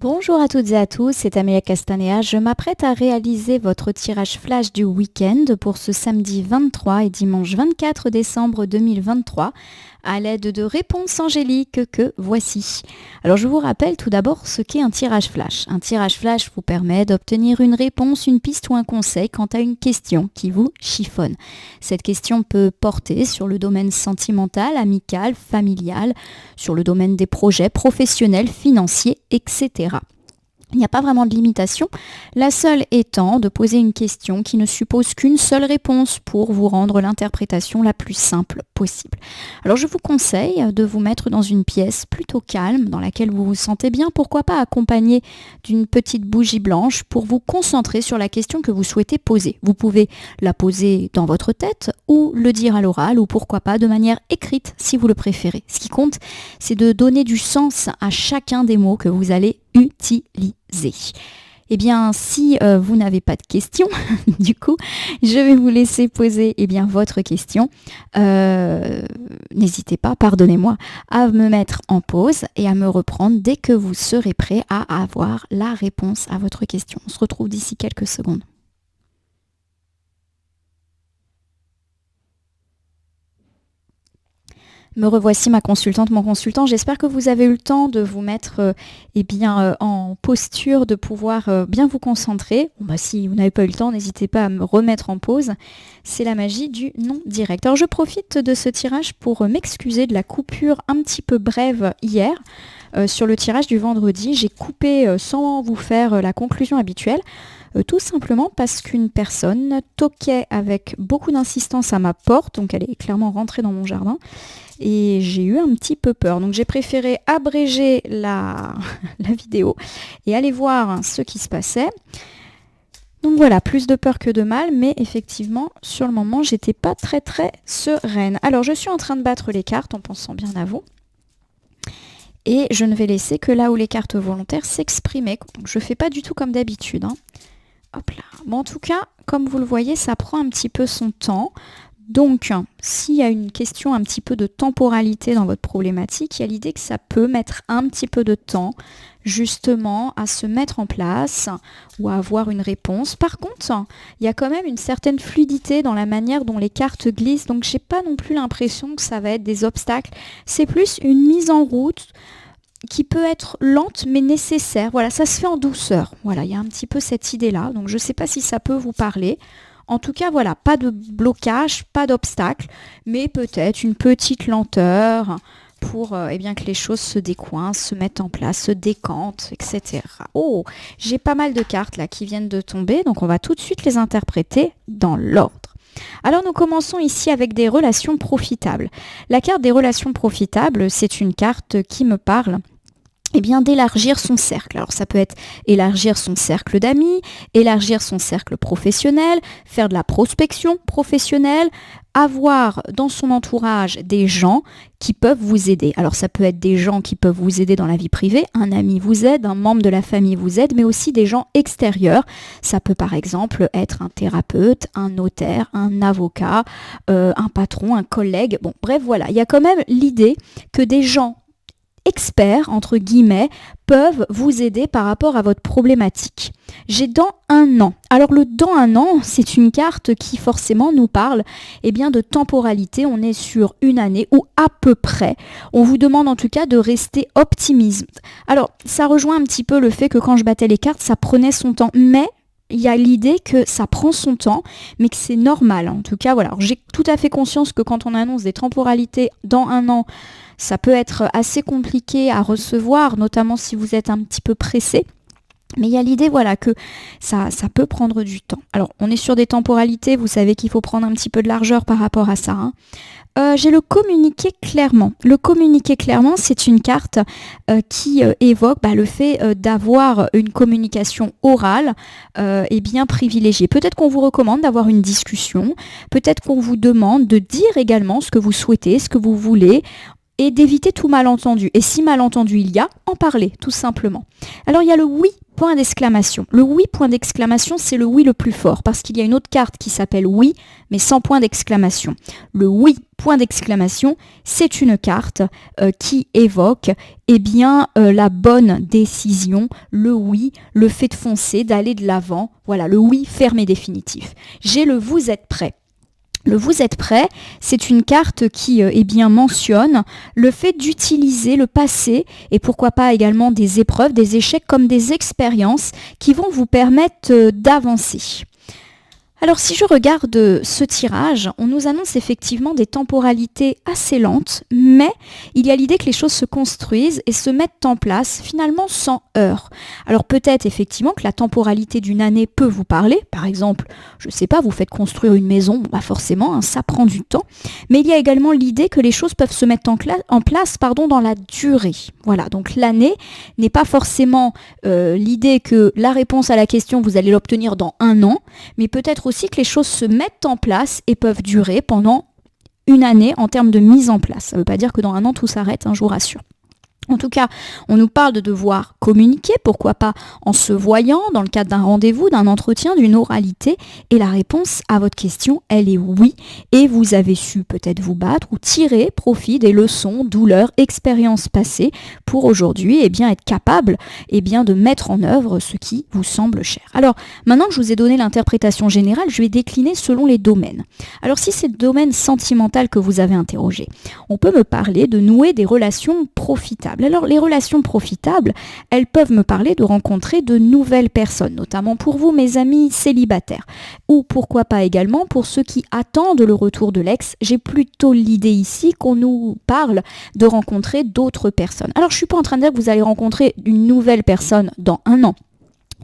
Bonjour à toutes et à tous, c'est Amélia Castanea. Je m'apprête à réaliser votre tirage flash du week-end pour ce samedi 23 et dimanche 24 décembre 2023 à l'aide de réponses angéliques que voici. Alors je vous rappelle tout d'abord ce qu'est un tirage flash. Un tirage flash vous permet d'obtenir une réponse, une piste ou un conseil quant à une question qui vous chiffonne. Cette question peut porter sur le domaine sentimental, amical, familial, sur le domaine des projets professionnels, financiers, etc. Il n'y a pas vraiment de limitation, la seule étant de poser une question qui ne suppose qu'une seule réponse pour vous rendre l'interprétation la plus simple possible. Alors je vous conseille de vous mettre dans une pièce plutôt calme, dans laquelle vous vous sentez bien, pourquoi pas accompagné d'une petite bougie blanche pour vous concentrer sur la question que vous souhaitez poser. Vous pouvez la poser dans votre tête ou le dire à l'oral ou pourquoi pas de manière écrite si vous le préférez. Ce qui compte, c'est de donner du sens à chacun des mots que vous allez utiliser. Eh bien, si vous n'avez pas de questions, du coup, je vais vous laisser poser votre question. N'hésitez pas, pardonnez-moi, à me mettre en pause et à me reprendre dès que vous serez prêt à avoir la réponse à votre question. On se retrouve d'ici quelques secondes. Me revoici ma consultante, mon consultant. J'espère que vous avez eu le temps de vous mettre en posture, de pouvoir bien vous concentrer. Si vous n'avez pas eu le temps, n'hésitez pas à me remettre en pause. C'est la magie du non direct. Alors je profite de ce tirage pour m'excuser de la coupure un petit peu brève hier. Sur le tirage du vendredi, j'ai coupé sans vous faire la conclusion habituelle. Tout simplement parce qu'une personne toquait avec beaucoup d'insistance à ma porte, donc elle est clairement rentrée dans mon jardin, et j'ai eu un petit peu peur. Donc j'ai préféré abréger la vidéo et aller voir ce qui se passait. Donc voilà, plus de peur que de mal, mais effectivement, sur le moment, j'étais pas très sereine. Alors je suis en train de battre les cartes en pensant bien à vous. Et je ne vais laisser que là où les cartes volontaires s'exprimer. Donc je fais pas du tout comme d'habitude. Hop là. Bon, en tout cas, comme vous le voyez, ça prend un petit peu son temps. Donc, s'il y a une question un petit peu de temporalité dans votre problématique, il y a l'idée que ça peut mettre un petit peu de temps, justement, à se mettre en place ou à avoir une réponse. Par contre, il y a quand même une certaine fluidité dans la manière dont les cartes glissent. Donc, j'ai pas non plus l'impression que ça va être des obstacles. C'est plus une mise en route qui peut être lente mais nécessaire. Voilà, ça se fait en douceur. Voilà, il y a un petit peu cette idée-là. Donc je ne sais pas si ça peut vous parler. En tout cas, voilà, pas de blocage, pas d'obstacle, mais peut-être une petite lenteur pour que les choses se décoincent, se mettent en place, se décantent, etc. Oh, j'ai pas mal de cartes là qui viennent de tomber, donc on va tout de suite les interpréter dans l'ordre. Alors nous commençons ici avec des relations profitables. La carte des relations profitables, c'est une carte qui me parle d'élargir son cercle. Alors ça peut être élargir son cercle d'amis, élargir son cercle professionnel, faire de la prospection professionnelle, avoir dans son entourage des gens qui peuvent vous aider. Alors ça peut être des gens qui peuvent vous aider dans la vie privée, un ami vous aide, un membre de la famille vous aide, mais aussi des gens extérieurs. Ça peut par exemple être un thérapeute, un notaire, un avocat, un patron, un collègue. Bon, bref, voilà. Il y a quand même l'idée que des gens experts, entre guillemets, peuvent vous aider par rapport à votre problématique. J'ai dans un an. Alors le dans un an, c'est une carte qui forcément nous parle de temporalité. On est sur une année ou à peu près. On vous demande en tout cas de rester optimiste. Alors ça rejoint un petit peu le fait que quand je battais les cartes, ça prenait son temps. Mais il y a l'idée que ça prend son temps, mais que c'est normal. En tout cas, voilà. Alors, j'ai tout à fait conscience que quand on annonce des temporalités dans un an, ça peut être assez compliqué à recevoir, notamment si vous êtes un petit peu pressé. Mais il y a l'idée que ça peut prendre du temps. Alors, on est sur des temporalités, vous savez qu'il faut prendre un petit peu de largeur par rapport à ça. J'ai le communiquer clairement. Le communiquer clairement, c'est une carte qui évoque le fait d'avoir une communication orale privilégiée. Peut-être qu'on vous recommande d'avoir une discussion, peut-être qu'on vous demande de dire également ce que vous souhaitez, ce que vous voulez, et d'éviter tout malentendu. Et si malentendu il y a, en parler, tout simplement. Alors il y a le oui point d'exclamation. Le oui, point d'exclamation, c'est le oui le plus fort parce qu'il y a une autre carte qui s'appelle oui, mais sans point d'exclamation. Le oui, point d'exclamation, c'est une carte qui évoque la bonne décision, le oui, le fait de foncer, d'aller de l'avant. Voilà, le oui ferme et définitif. J'ai le vous êtes prêt. Le vous êtes prêt, c'est une carte qui mentionne le fait d'utiliser le passé et pourquoi pas également des épreuves, des échecs comme des expériences qui vont vous permettre d'avancer. Alors si je regarde ce tirage, on nous annonce effectivement des temporalités assez lentes, mais il y a l'idée que les choses se construisent et se mettent en place finalement sans heurts. Alors peut-être effectivement que la temporalité d'une année peut vous parler, par exemple, je ne sais pas, vous faites construire une maison, forcément, ça prend du temps, mais il y a également l'idée que les choses peuvent se mettre en place dans la durée. Voilà, donc l'année n'est pas forcément l'idée que la réponse à la question, vous allez l'obtenir dans 1 an, mais peut-être aussi que les choses se mettent en place et peuvent durer pendant une année en termes de mise en place. Ça ne veut pas dire que dans 1 an tout s'arrête, je vous rassure. En tout cas, on nous parle de devoir communiquer, pourquoi pas en se voyant dans le cadre d'un rendez-vous, d'un entretien, d'une oralité. Et la réponse à votre question, elle est oui. Et vous avez su peut-être vous battre ou tirer profit des leçons, douleurs, expériences passées pour aujourd'hui être capable de mettre en œuvre ce qui vous semble cher. Alors, maintenant que je vous ai donné l'interprétation générale, je vais décliner selon les domaines. Alors, si c'est le domaine sentimental que vous avez interrogé, on peut me parler de nouer des relations profitables. Alors les relations profitables, elles peuvent me parler de rencontrer de nouvelles personnes, notamment pour vous mes amis célibataires, ou pourquoi pas également pour ceux qui attendent le retour de l'ex. J'ai plutôt l'idée ici qu'on nous parle de rencontrer d'autres personnes. Alors je ne suis pas en train de dire que vous allez rencontrer une nouvelle personne dans 1 an.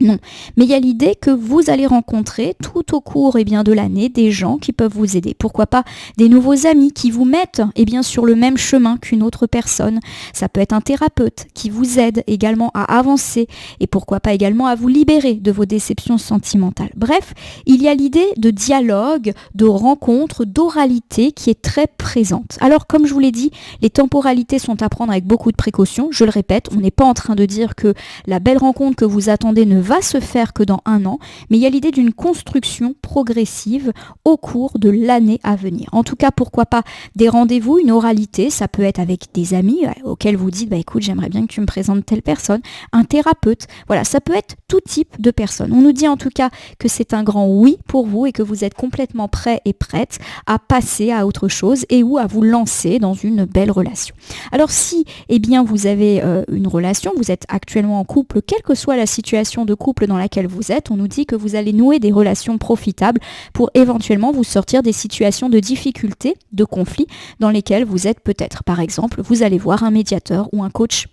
Non, mais il y a l'idée que vous allez rencontrer tout au cours de l'année des gens qui peuvent vous aider. Pourquoi pas des nouveaux amis qui vous mettent sur le même chemin qu'une autre personne. Ça peut être un thérapeute qui vous aide également à avancer et pourquoi pas également à vous libérer de vos déceptions sentimentales. Bref, il y a l'idée de dialogue, de rencontre, d'oralité qui est très présente. Alors comme je vous l'ai dit, les temporalités sont à prendre avec beaucoup de précautions. Je le répète, on n'est pas en train de dire que la belle rencontre que vous attendez ne va se faire que dans 1 an, mais il y a l'idée d'une construction progressive au cours de l'année à venir. En tout cas, pourquoi pas des rendez-vous, une oralité, ça peut être avec des amis auxquels vous dites, écoute, j'aimerais bien que tu me présentes telle personne, un thérapeute, voilà, ça peut être tout type de personnes. On nous dit en tout cas que c'est un grand oui pour vous et que vous êtes complètement prêt et prête à passer à autre chose et ou à vous lancer dans une belle relation. Alors si, vous avez une relation, vous êtes actuellement en couple, quelle que soit la situation de couple dans laquelle vous êtes, on nous dit que vous allez nouer des relations profitables pour éventuellement vous sortir des situations de difficulté, de conflit dans lesquelles vous êtes peut-être. Par exemple, vous allez voir un médiateur ou un coach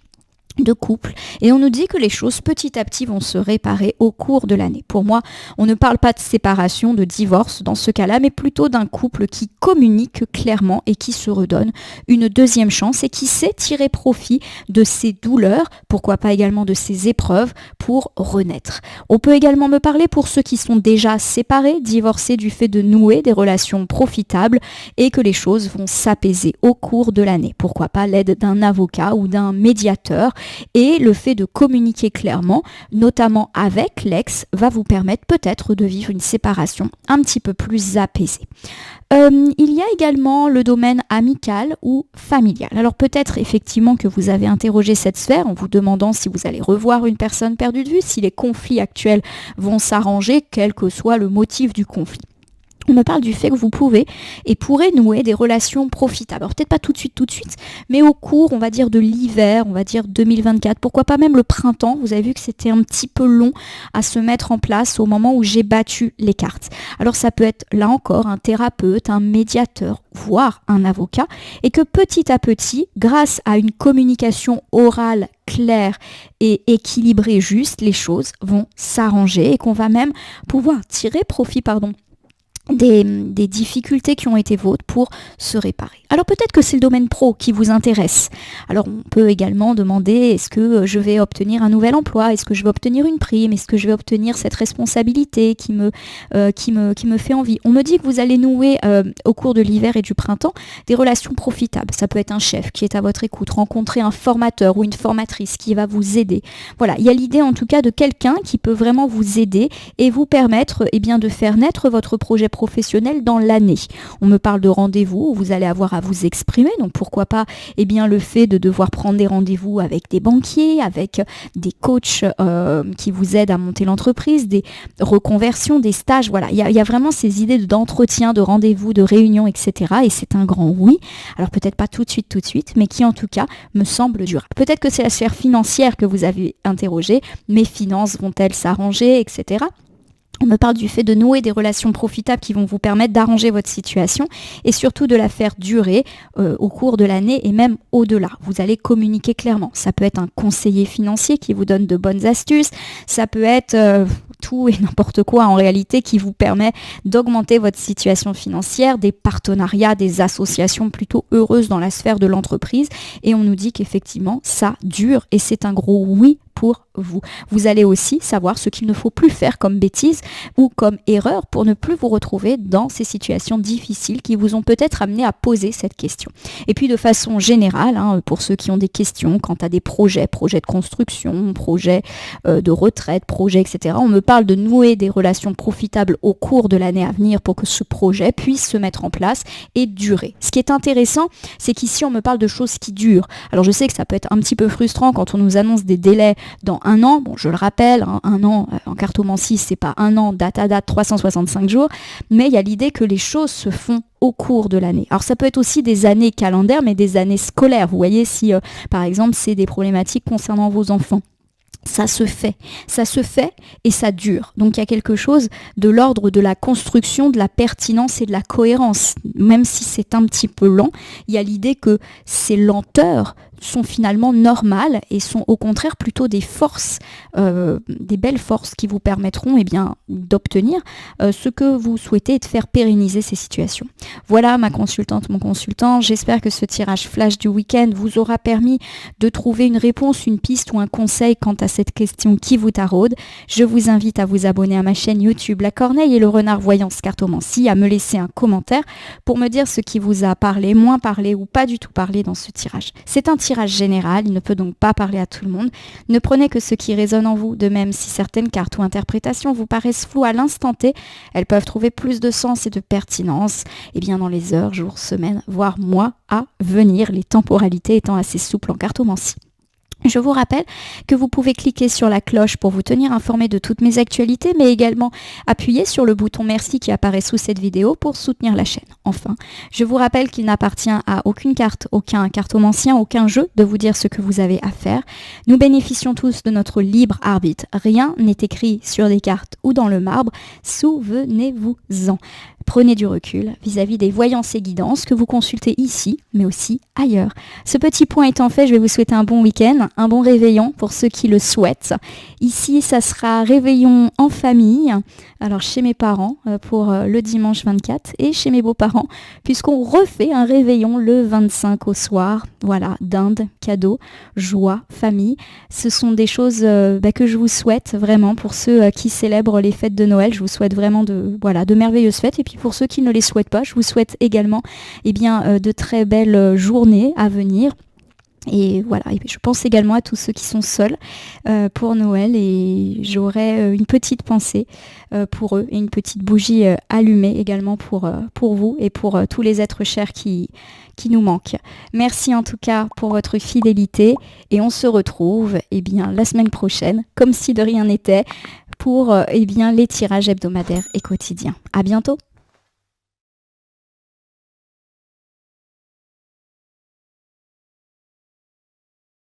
de couple et on nous dit que les choses petit à petit vont se réparer au cours de l'année. Pour moi, on ne parle pas de séparation, de divorce dans ce cas-là, mais plutôt d'un couple qui communique clairement et qui se redonne une deuxième chance et qui sait tirer profit de ses douleurs, pourquoi pas également de ses épreuves pour renaître. On peut également me parler pour ceux qui sont déjà séparés, divorcés du fait de nouer des relations profitables et que les choses vont s'apaiser au cours de l'année. Pourquoi pas l'aide d'un avocat ou d'un médiateur. Et le fait de communiquer clairement, notamment avec l'ex, va vous permettre peut-être de vivre une séparation un petit peu plus apaisée. Il y a également le domaine amical ou familial. Alors peut-être effectivement que vous avez interrogé cette sphère en vous demandant si vous allez revoir une personne perdue de vue, si les conflits actuels vont s'arranger, quel que soit le motif du conflit. On me parle du fait que vous pouvez et pourrez nouer des relations profitables. Alors peut-être pas tout de suite, mais au cours, on va dire, de l'hiver, on va dire 2024, pourquoi pas même le printemps. Vous avez vu que c'était un petit peu long à se mettre en place au moment où j'ai battu les cartes. Alors ça peut être là encore un thérapeute, un médiateur, voire un avocat, et que petit à petit, grâce à une communication orale claire et équilibrée juste, les choses vont s'arranger et qu'on va même pouvoir tirer profit, des difficultés qui ont été vôtres pour se réparer. Alors peut-être que c'est le domaine pro qui vous intéresse. Alors on peut également demander, est-ce que je vais obtenir un nouvel emploi? Est-ce que je vais obtenir une prime? Est-ce que je vais obtenir cette responsabilité qui me fait envie? On me dit que vous allez nouer au cours de l'hiver et du printemps des relations profitables. Ça peut être un chef qui est à votre écoute, rencontrer un formateur ou une formatrice qui va vous aider. Voilà, il y a l'idée en tout cas de quelqu'un qui peut vraiment vous aider et vous permettre de faire naître votre projet professionnel dans l'année. On me parle de rendez-vous où vous allez avoir à vous exprimer, donc pourquoi pas le fait de devoir prendre des rendez-vous avec des banquiers, avec des coachs qui vous aident à monter l'entreprise, des reconversions, des stages, voilà. Il y a vraiment ces idées d'entretien, de rendez-vous, de réunions, etc. Et c'est un grand oui. Alors peut-être pas tout de suite, mais qui en tout cas me semble durable. Peut-être que c'est la sphère financière que vous avez interrogée. Mes finances vont-elles s'arranger, etc. On me parle du fait de nouer des relations profitables qui vont vous permettre d'arranger votre situation et surtout de la faire durer au cours de l'année et même au-delà. Vous allez communiquer clairement. Ça peut être un conseiller financier qui vous donne de bonnes astuces. Ça peut être tout et n'importe quoi en réalité qui vous permet d'augmenter votre situation financière, des partenariats, des associations plutôt heureuses dans la sphère de l'entreprise. Et on nous dit qu'effectivement, ça dure et c'est un gros oui pour vous. Vous allez aussi savoir ce qu'il ne faut plus faire comme bêtise ou comme erreur pour ne plus vous retrouver dans ces situations difficiles qui vous ont peut-être amené à poser cette question. Et puis de façon générale, pour ceux qui ont des questions quant à des projets de construction, projets de retraite, projets, etc., on me parle de nouer des relations profitables au cours de l'année à venir pour que ce projet puisse se mettre en place et durer. Ce qui est intéressant, c'est qu'ici on me parle de choses qui durent. Alors je sais que ça peut être un petit peu frustrant quand on nous annonce des délais dans un an. Bon, je le rappelle, un an en cartomancie, c'est pas un an, date à date, 365 jours, mais il y a l'idée que les choses se font au cours de l'année. Alors ça peut être aussi des années calendaires, mais des années scolaires. Vous voyez, si par exemple c'est des problématiques concernant vos enfants. Ça se fait et ça dure. Donc il y a quelque chose de l'ordre de la construction, de la pertinence et de la cohérence. Même si c'est un petit peu lent, il y a l'idée que ces lenteurs sont finalement normales et sont au contraire plutôt des forces, des belles forces qui vous permettront d'obtenir ce que vous souhaitez et de faire pérenniser ces situations. Voilà ma consultante, mon consultant. J'espère que ce tirage flash du week-end vous aura permis de trouver une réponse, une piste ou un conseil quant à cette question qui vous taraude. Je vous invite à vous abonner à ma chaîne YouTube La Corneille et le Renard Voyance Cartomancie, à me laisser un commentaire pour me dire ce qui vous a parlé, moins parlé ou pas du tout parlé dans ce tirage. C'est un tirage général, il ne peut donc pas parler à tout le monde. Ne prenez que ce qui résonne en vous, de même si certaines cartes ou interprétations vous paraissent floues à l'instant T, elles peuvent trouver plus de sens et de pertinence dans les heures, jours, semaines, voire mois à venir, les temporalités étant assez souples en cartomancie. Je vous rappelle que vous pouvez cliquer sur la cloche pour vous tenir informé de toutes mes actualités, mais également appuyer sur le bouton merci qui apparaît sous cette vidéo pour soutenir la chaîne. Enfin, je vous rappelle qu'il n'appartient à aucune carte, aucun cartomancien, aucun jeu de vous dire ce que vous avez à faire. Nous bénéficions tous de notre libre arbitre. Rien n'est écrit sur des cartes ou dans le marbre. Souvenez-vous-en. Prenez du recul vis-à-vis des voyances et guidances que vous consultez ici, mais aussi ailleurs. Ce petit point étant fait, je vais vous souhaiter un bon week-end, un bon réveillon pour ceux qui le souhaitent. Ici, ça sera réveillon en famille, alors chez mes parents pour le dimanche 24 et chez mes beaux-parents, puisqu'on refait un réveillon le 25 au soir. Voilà, dinde, cadeaux, joie, famille. Ce sont des choses que je vous souhaite vraiment pour ceux qui célèbrent les fêtes de Noël. Je vous souhaite vraiment de merveilleuses fêtes. Et puis pour ceux qui ne les souhaitent pas, je vous souhaite également de très belles journées à venir. Et voilà, et je pense également à tous ceux qui sont seuls pour Noël et j'aurai une petite pensée pour eux et une petite bougie allumée également pour vous et pour tous les êtres chers qui nous manquent. Merci en tout cas pour votre fidélité et on se retrouve la semaine prochaine, comme si de rien n'était, pour les tirages hebdomadaires et quotidiens. À bientôt.